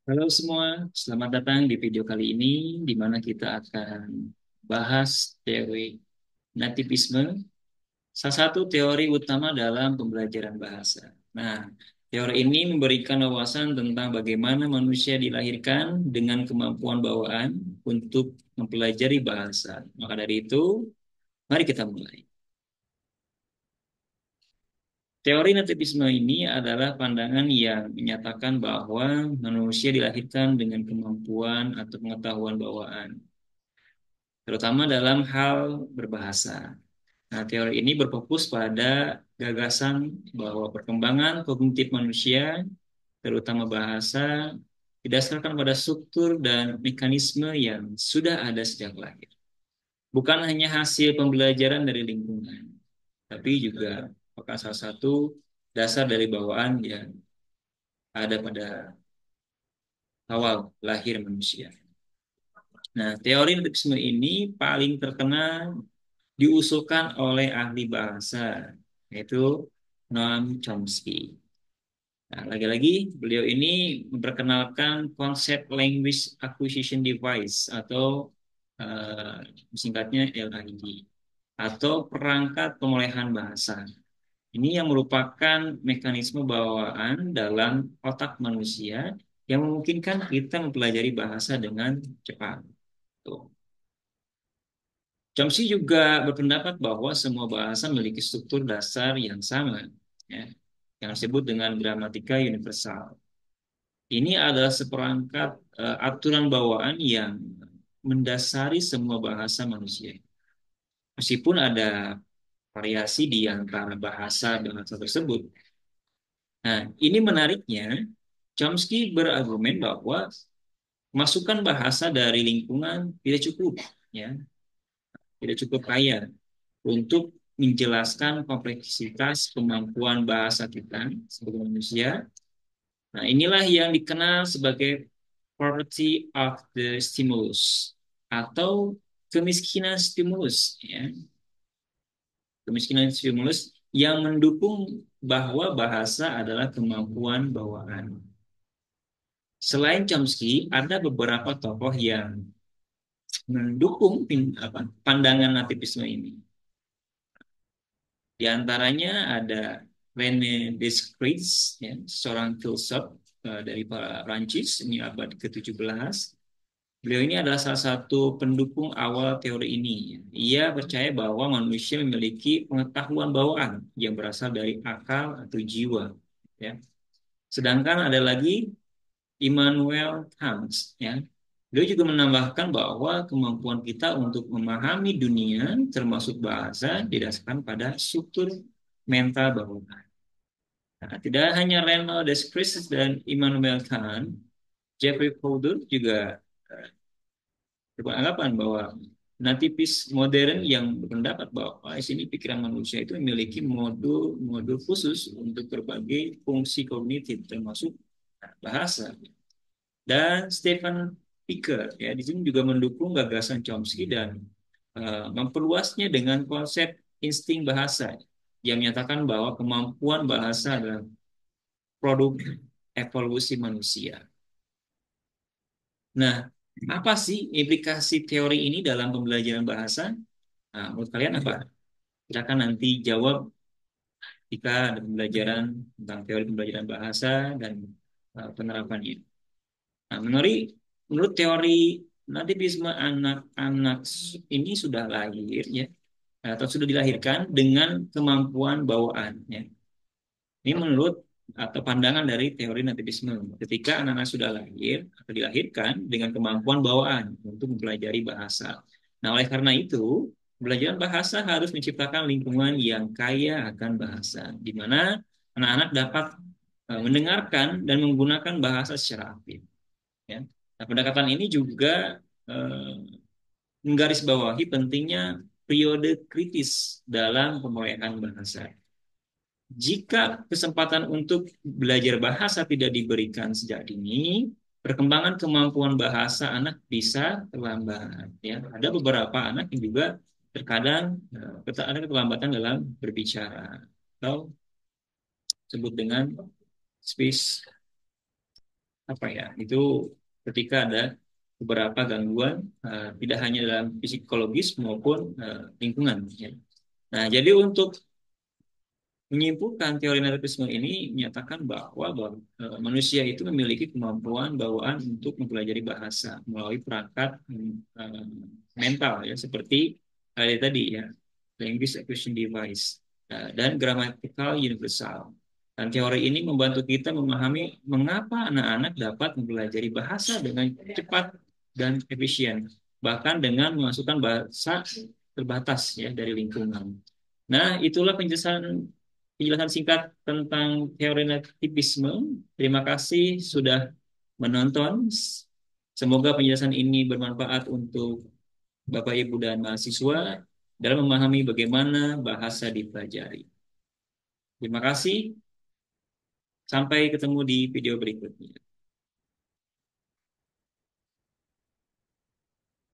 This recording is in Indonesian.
Halo semua, selamat datang di video kali ini di mana kita akan bahas teori nativisme, salah satu teori utama dalam pembelajaran bahasa. Nah, teori ini memberikan wawasan tentang bagaimana manusia dilahirkan dengan kemampuan bawaan untuk mempelajari bahasa. Maka dari itu, mari kita mulai. Teori nativisme ini adalah pandangan yang menyatakan bahwa manusia dilahirkan dengan kemampuan atau pengetahuan bawaan, terutama dalam hal berbahasa. Nah, teori ini berfokus pada gagasan bahwa perkembangan kognitif manusia, terutama bahasa, didasarkan pada struktur dan mekanisme yang sudah ada sejak lahir. Bukan hanya hasil pembelajaran dari lingkungan, tapi juga merupakan salah satu dasar dari bawaan yang ada pada awal lahir manusia. Nah, teori nativisme ini paling terkenal diusulkan oleh ahli bahasa, yaitu Noam Chomsky. Nah, lagi-lagi beliau ini memperkenalkan konsep language acquisition device atau eh, singkatnya LAD atau perangkat pemulihan bahasa. Ini yang merupakan mekanisme bawaan dalam otak manusia yang memungkinkan kita mempelajari bahasa dengan cepat. Tuh. Chomsky juga berpendapat bahwa semua bahasa memiliki struktur dasar yang sama, ya, yang disebut dengan gramatika universal. Ini adalah seperangkat aturan bawaan yang mendasari semua bahasa manusia. Meskipun ada variasi di antara bahasa tersebut. Nah, ini menariknya, Chomsky berargumen bahwa masukan bahasa dari lingkungan tidak cukup, ya, tidak cukup kaya untuk menjelaskan kompleksitas kemampuan bahasa kita sebagai manusia. Nah, inilah yang dikenal sebagai poverty of the stimulus atau kemiskinan stimulus, ya. Kemiskinan stimulus yang mendukung bahwa bahasa adalah kemampuan bawaan. Selain Chomsky, ada beberapa tokoh yang mendukung pandangan nativisme ini. Di antaranya ada René Descartes, ya, seorang filsuf dari Prancis, ini abad ke-17. Beliau ini adalah salah satu pendukung awal teori ini. Ia percaya bahwa manusia memiliki pengetahuan bawaan yang berasal dari akal atau jiwa. Ya. Sedangkan ada lagi Immanuel Kant. Ya. Beliau juga menambahkan bahwa kemampuan kita untuk memahami dunia, termasuk bahasa, didasarkan pada struktur mental bawaan. Nah, tidak hanya René Descartes dan Immanuel Kant, Jeffrey Fowler juga beranggapan bahwa nativis modern yang berpendapat bahwa di sini pikiran manusia itu memiliki modul-modul khusus untuk berbagai fungsi kognitif termasuk bahasa. Dan Stephen Picker ya di sini juga mendukung gagasan Chomsky dan memperluasnya dengan konsep insting bahasa yang menyatakan bahwa kemampuan bahasa adalah produk evolusi manusia. Nah, apa sih implikasi teori ini dalam pembelajaran bahasa? Nah, menurut kalian apa? Silakan nanti jawab jika ada pembelajaran tentang teori pembelajaran bahasa dan penerapannya. Nah, menurut teori nativisme anak-anak ini sudah lahir ya atau sudah dilahirkan dengan kemampuan bawaan ya. Ini menurut atau pandangan dari teori nativisme. Ketika anak-anak sudah lahir atau dilahirkan dengan kemampuan bawaan untuk mempelajari bahasa. Nah, oleh karena itu, pembelajaran bahasa harus menciptakan lingkungan yang kaya akan bahasa, di mana anak-anak dapat mendengarkan dan menggunakan bahasa secara aktif. Ya. Nah, pendekatan ini juga eh, menggarisbawahi pentingnya periode kritis dalam pemulihan bahasa. Jika kesempatan untuk belajar bahasa tidak diberikan sejak dini, perkembangan kemampuan bahasa anak bisa terlambat. Ya, ada beberapa anak yang juga terkadang ada keterlambatan dalam berbicara atau sebut dengan speech apa ya? Itu ketika ada beberapa gangguan tidak hanya dalam psikologis maupun lingkungan. Ya. Nah, jadi untuk menyimpulkan teori nerotisme ini menyatakan bahwa manusia itu memiliki kemampuan bawaan untuk mempelajari bahasa melalui perangkat eh, mental ya seperti tadi ya language acquisition device dan grammatical universal. Dan teori ini membantu kita memahami mengapa anak-anak dapat mempelajari bahasa dengan cepat dan efisien, bahkan dengan memasukkan bahasa terbatas ya dari lingkungan. Nah, itulah penjelasan singkat tentang teori nativisme. Terima kasih sudah menonton. Semoga penjelasan ini bermanfaat untuk Bapak, Ibu, dan mahasiswa dalam memahami bagaimana bahasa dipelajari. Terima kasih. Sampai ketemu di video berikutnya.